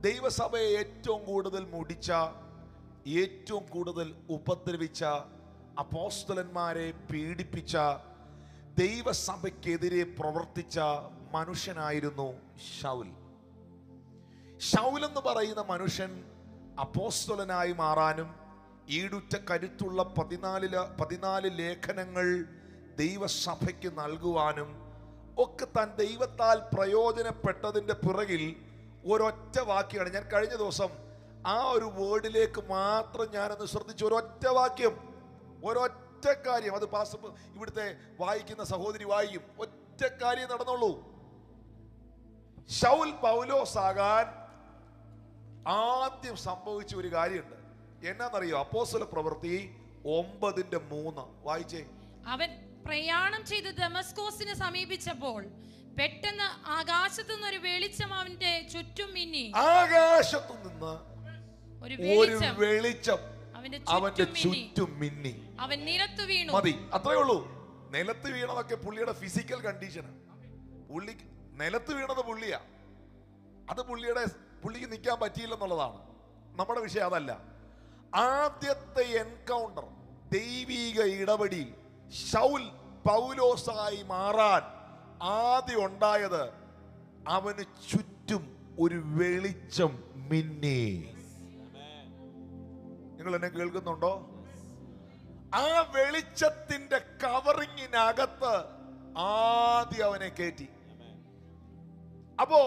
ദൈവസഭയെ ഏറ്റവും കൂടുതൽ മുടിച്ച, ഏറ്റവും കൂടുതൽ ഉപദ്രവിച്ച, അപ്പോസ്തലന്മാരെ പീഡിപ്പിച്ച, ദൈവസഭയ്ക്കെതിരെ പ്രവർത്തിച്ച മനുഷ്യനായിരുന്നു ശൗൽ. ശൗൽ എന്ന് പറയുന്ന മനുഷ്യൻ അപ്പോസ്തലനായി മാറാനും ഈടുറ്റ കരുത്തുള്ള 14 ലേഖനങ്ങൾ ദൈവസഭയ്ക്ക് നൽകുവാനും ഒക്കെ താൻ ദൈവത്താൽ പ്രയോജനപ്പെട്ടതിൻ്റെ പിറകിൽ ഒരൊറ്റ വാക്യമാണ്. ഞാൻ കഴിഞ്ഞ ദിവസം ആ ഒരു വേർഡിലേക്ക് മാത്രം ഞാനൊന്ന് ശ്രദ്ധിച്ചു. ഒരൊറ്റ കാര്യം. അത് പാസ്റ്റർ ഇവിടുത്തെ വായിക്കുന്ന സഹോദരി വായിക്കും. ഒറ്റ കാര്യം നടന്നുള്ളൂ. ശൗൽ പൗലോസ് ആകാൻ ആദ്യം സംഭവിച്ച ഒരു കാര്യമുണ്ട്. എന്നാന്നറിയോ? അപ്പോസ്തല പ്രവൃത്തി 9:3 വായിച്ചേ. അവൻ പ്രയാണം ചെയ്ത് ദമസ്കോസിനെ സമീപിച്ചപ്പോൾ പെട്ടെന്ന് ആകാശത്തു നിന്ന് ഒരു വെളിച്ചം അവന്റെ ചുറ്റും മിന്നി. ആകാശത്തു നിന്ന് ഒരു വെളിച്ചം അവന്റെ ചുറ്റും മിന്നി. അവൻ നിലത്ത് വീണു. മതി, അത്രേ ഉള്ളൂ. നിലത്ത് വീണതൊക്കെ പുള്ളിയുടെ ഫിസിക്കൽ കണ്ടീഷനാണ്. പുള്ളി നിലത്ത് വീണത് പുള്ളിയാ. അത് പുള്ളിക്ക് നിൽക്കാൻ പറ്റിയില്ലെന്നുള്ളതാണ്. നമ്മുടെ വിഷയം അതല്ല. ആദ്യത്തെ എൻകൗണ്ടർ, ദൈവിക ഇടപെടി ശൗൽ പൗലോസായി മാറാൻ ആദ്യം ഉണ്ടായത് അവന് ചുറ്റും ഒരു വെളിച്ചം മിന്നി. നിങ്ങൾ എന്നെ കേൾക്കുന്നുണ്ടോ? ആ വെളിച്ചത്തിന്റെ കവറിങ്ങിനകത്ത് ആദ്യം അവനെ കയറ്റി. അപ്പോ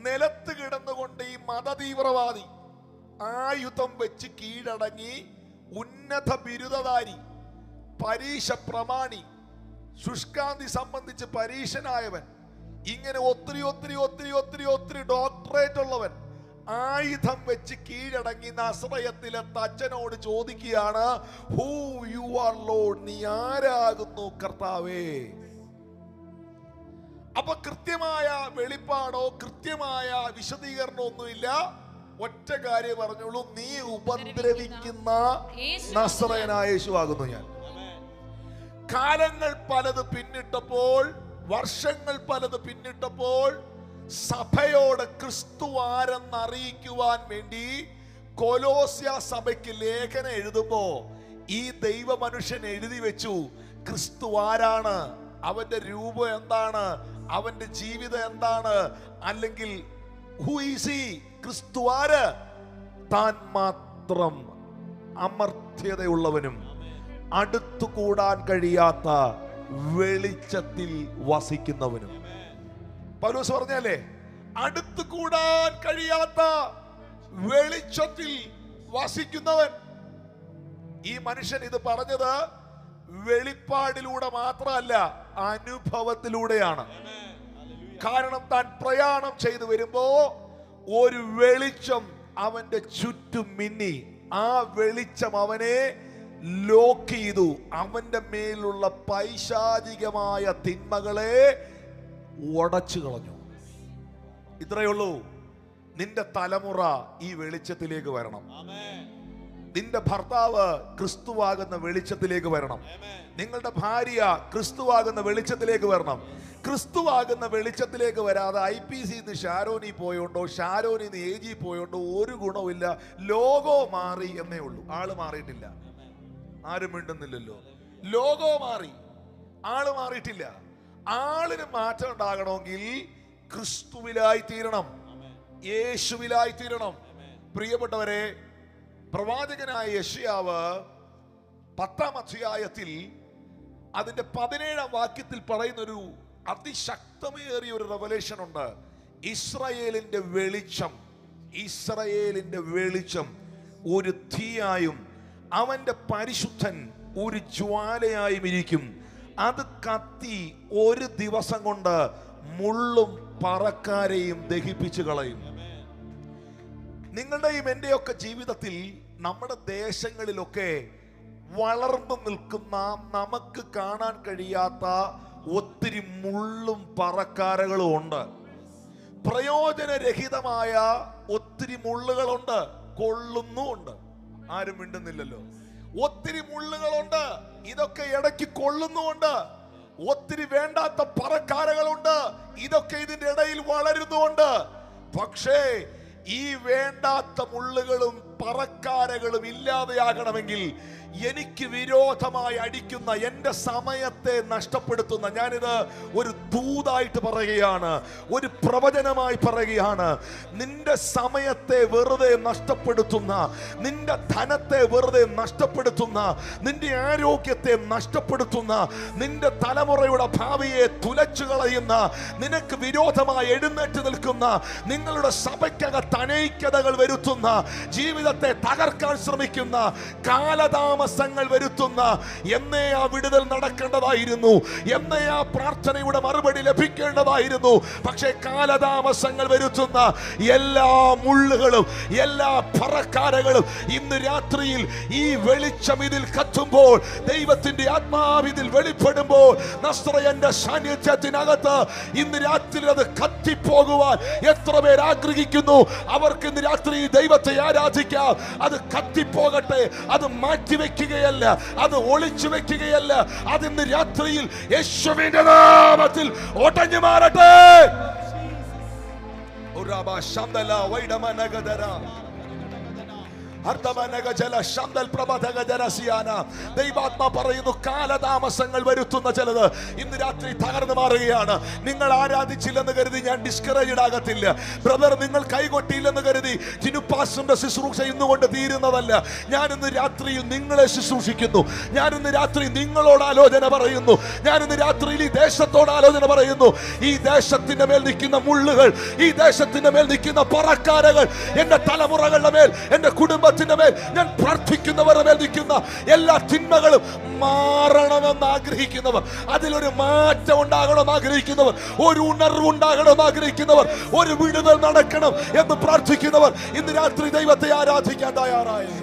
നിലത്ത് കിടന്നുകൊണ്ട് ഈ മതതീവ്രവാദി, ആയുധം വെച്ച് കീഴടങ്ങി, ഉന്നത ബിരുദധാരി, പരീക്ഷ പ്രമാണി, ശുഷ്കാന്തി സംബന്ധിച്ച് പരീക്ഷനായവൻ, ഇങ്ങനെ ഒത്തിരി ഡോക്ടറേറ്റ് ഉള്ളവൻ, ആയുധം വെച്ച് കീഴടങ്ങി നസറയത്തിലെ അച്ഛനോട് ചോദിക്കുകയാണ്, ഹൂ യു ആർ ലോർഡ്, നീ ആരാകുന്നു കർത്താവേ? അപ്പൊ കൃത്യമായ വെളിപ്പാടോ കൃത്യമായ വിശദീകരണമോ ഒന്നുമില്ല. ഒറ്റ കാര്യം പറഞ്ഞോളൂ, നീ ഉപദ്രവിക്കുന്ന നസറയനായ യേശു ആകുന്നു ഞാൻ. കാലങ്ങൾ പലത് പിന്നിട്ടപ്പോൾ, വർഷങ്ങൾ പലത് പിന്നിട്ടപ്പോൾ, സഭയോട് ക്രിസ്തു ആരെന്ന് അറിയിക്കുവാൻ വേണ്ടി കൊലോസ്യ സഭയ്ക്ക് ലേഖനം എഴുതുമ്പോ ഈ ദൈവ മനുഷ്യൻ എഴുതി വെച്ചു, ക്രിസ്തു ആരാണ്, അവന്റെ രൂപം എന്താണ്, അവന്റെ ജീവിതം എന്താണ്, അല്ലെങ്കിൽ ഹു ഈസ് ഹി, ക്രിസ്തു ആര്? താൻ മാത്രം അമർത്യതയുള്ളവനും അടുത്തുകൂടാൻ കഴിയാത്ത വെളിച്ചത്തിൽ വസിക്കുന്നവനും. പൗലോസ് പറഞ്ഞല്ലേ, അടുത്തുകൂടാൻ കഴിയാത്ത വെളിച്ചത്തിൽ വസിക്കുന്നവൻ. ഈ മനുഷ്യൻ ഇത് പറഞ്ഞത് വെളിപ്പാടിലൂടെ മാത്രമല്ല, അനുഭവത്തിലൂടെയാണ്. കാരണം താൻ പ്രയാണം ചെയ്തു വരുമ്പോ ഒരു വെളിച്ചം അവന്റെ ചുറ്റും മിന്നി. ആ വെളിച്ചം അവനെ ലോക്ക് ചെയ്തു. അവന്റെ മേലുള്ള പൈശാചികമായ തിന്മകളെ ഉടച്ചു കളഞ്ഞു. ഇത്രയേ ഉള്ളൂ. നിന്റെ തലമുറ ഈ വെളിച്ചത്തിലേക്ക് വരണം. നിന്റെ ഭർത്താവ് ക്രിസ്തുവാകുന്ന വെളിച്ചത്തിലേക്ക് വരണം. നിങ്ങളുടെ ഭാര്യ ക്രിസ്തുവാകുന്ന വെളിച്ചത്തിലേക്ക് വരണം. ക്രിസ്തുവാകുന്ന വെളിച്ചത്തിലേക്ക് വരാതെ IPC ഷാരോനി പോയോണ്ടോ ഷാരോനി AG പോയോണ്ടോ ഒരു ഗുണമില്ല. ലോഗോ മാറി എന്നേ ഉള്ളൂ, ആള് മാറിയിട്ടില്ല. ആരും മിണ്ടുന്നില്ലല്ലോ. ലോഗോ മാറി, ആള് മാറിയിട്ടില്ല. ആളിന് മാറ്റം ഉണ്ടാകണമെങ്കിൽ ക്രിസ്തുവിലായി തീരണം, യേശുവിലായി തീരണം. പ്രിയപ്പെട്ടവരെ, പ്രവാചകനായ യെശയ്യാവ് 10-ാം അധ്യായത്തിൽ അതിന്റെ 17-ാം വാക്യത്തിൽ പറയുന്നൊരു അതിശക്തമേറിയ ഒരു റെവലേഷൻ ഉണ്ട്. ഇസ്രായേലിന്റെ വെളിച്ചം ഒരു തീയായും അവന്റെ പരിശുദ്ധൻ ഒരു ജ്വാലയായും ഇരിക്കും. അത് കത്തി ഒരു ദിവസം കൊണ്ട് മുള്ളും പറക്കാരെയും ദഹിപ്പിച്ചു കളയും. നിങ്ങളുടെയും എന്റെയൊക്കെ ജീവിതത്തിൽ, നമ്മുടെ ദേശങ്ങളിലൊക്കെ വളർന്നു നിൽക്കുന്ന, നമുക്ക് കാണാൻ കഴിയാത്ത ഒത്തിരി മുള്ളും പറക്കാരകളും ഉണ്ട്. പ്രയോജനരഹിതമായ ഒത്തിരി മുള്ളുകളുണ്ട്, കൊള്ളുന്നുമുണ്ട്. ആരും മിണ്ടുന്നില്ലല്ലോ. ഒത്തിരി മുള്ളുകളുണ്ട്, ഇതൊക്കെ ഇടയ്ക്ക് കൊള്ളുന്നുമുണ്ട്. ഒത്തിരി വേണ്ടാത്ത പറക്കാരകളുണ്ട്, ഇതൊക്കെ ഇതിന്റെ ഇടയിൽ വളരുന്നുമുണ്ട്. പക്ഷേ ഈ വേണ്ടാത്ത മുള്ളുകളും പറക്കാരകളും ഇല്ലാതെയാകണമെങ്കിൽ എനിക്ക് വിരോധമായി അടിക്കുന്ന എൻ്റെ സമയത്തെ നഷ്ടപ്പെടുത്തുന്ന, ഞാനിത് ഒരു ദൂതായിട്ട് പറയുകയാണ്, ഒരു പ്രവചനമായി പറയുകയാണ്, നിന്റെ സമയത്തെ വെറുതെ നഷ്ടപ്പെടുത്തുന്ന, നിന്റെ ധനത്തെ വെറുതെ നഷ്ടപ്പെടുത്തുന്ന, നിന്റെ ആരോഗ്യത്തെ നഷ്ടപ്പെടുത്തുന്ന, നിന്റെ തലമുറയുടെ ഭാവിയെ തുലച്ചു കളയുന്ന, നിനക്ക് വിരോധമായി എഴുന്നേറ്റ് നിൽക്കുന്ന, നിങ്ങളുടെ സഭയ്ക്കകത്ത് അനൈക്യതകൾ വരുത്തുന്ന, ജീവിതത്തെ തകർക്കാൻ ശ്രമിക്കുന്ന, കാലതാമസങ്ങൾ വരുത്തുന്ന, എന്നേ ആ വിടുതൽ നടക്കേണ്ടതായിരുന്നു, എന്നേ ആ പ്രാർത്ഥനയുടെ മറുപടി ലഭിക്കേണ്ടതായിരുന്നു. പക്ഷേ കാലതാമസങ്ങൾ വരുത്തുന്ന എല്ലാ മുള്ളുകളും എല്ലാ പറക്കാരകളും ഇന്ന് രാത്രിയിൽ ഈ വെളിച്ചം ഇതിൽ കത്തുമ്പോൾ, ദൈവത്തിന്റെ ആത്മാവിതിൽ വെളിപ്പെടുമ്പോൾ, നസ്രയന്റെ സാന്നിധ്യത്തിനകത്ത് ഇന്ന് രാത്രി അത് കത്തിപ്പോകുവാൻ എത്ര പേർ ആഗ്രഹിക്കുന്നു? അവർക്ക് ഇന്ന് രാത്രി ദൈവത്തെ ആരാധിക്കാം. അത് കത്തിപ്പോകട്ടെ. അത് മാറ്റിവെക്കുകയല്ല, അത് ഒളിച്ചു വെക്കുകയല്ല. അതിന്ന് രാത്രിയിൽ യേശുവിന്റെ നാമത്തിൽ ഒടഞ്ഞു മാറട്ടെ. ദൈവാത്മാ പറയുന്നു, കാലതാമസങ്ങൾ വരുത്തുന്ന ചിലത് ഇന്ന് രാത്രി തകർന്നു മാറുകയാണ്. നിങ്ങൾ ആരാധിച്ചില്ലെന്ന് കരുതി ഞാൻ ഡിസ്കറേജ്ഡ് ആകത്തില്ല. ബ്രദർ, നിങ്ങൾ കൈകൊട്ടിയില്ലെന്ന് കരുതി ജിനുപാസ്റ്ററിന്റെ ശുശ്രൂഷ ഇന്നുകൊണ്ട് തീരുന്നതല്ല. ഞാൻ ഇന്ന് രാത്രിയിൽ നിങ്ങളെ ശുശ്രൂഷിക്കുന്നു. ഞാൻ ഇന്ന് രാത്രി നിങ്ങളോട് ആലോചന പറയുന്നു. ഞാൻ ഇന്ന് രാത്രിയിൽ ഈ ദേശത്തോട് ആലോചന പറയുന്നു. ഈ ദേശത്തിന്റെ മേൽ നിൽക്കുന്ന മുള്ളുകൾ, ഈ ദേശത്തിന്റെ മേൽ നിൽക്കുന്ന പറക്കാരകൾ, എന്റെ തലമുറകളുടെ മേൽ, എന്റെ കുടുംബ ഞാൻ പ്രാർത്ഥിക്കുന്നവരുടെ മേൽ നിൽക്കുന്ന എല്ലാ തിന്മകളും മാറണമെന്ന് ആഗ്രഹിക്കുന്നവർ, അതിലൊരു മാറ്റം ഉണ്ടാകണമെന്ന് ആഗ്രഹിക്കുന്നവർ, ഒരു ഉണർവ് ഉണ്ടാകണമെന്ന് ആഗ്രഹിക്കുന്നവർ, ഒരു വിടുതൽ നടക്കണം എന്ന് പ്രാർത്ഥിക്കുന്നവർ ഇന്ന് രാത്രി ദൈവത്തെ ആരാധിക്കാൻ തയ്യാറായി.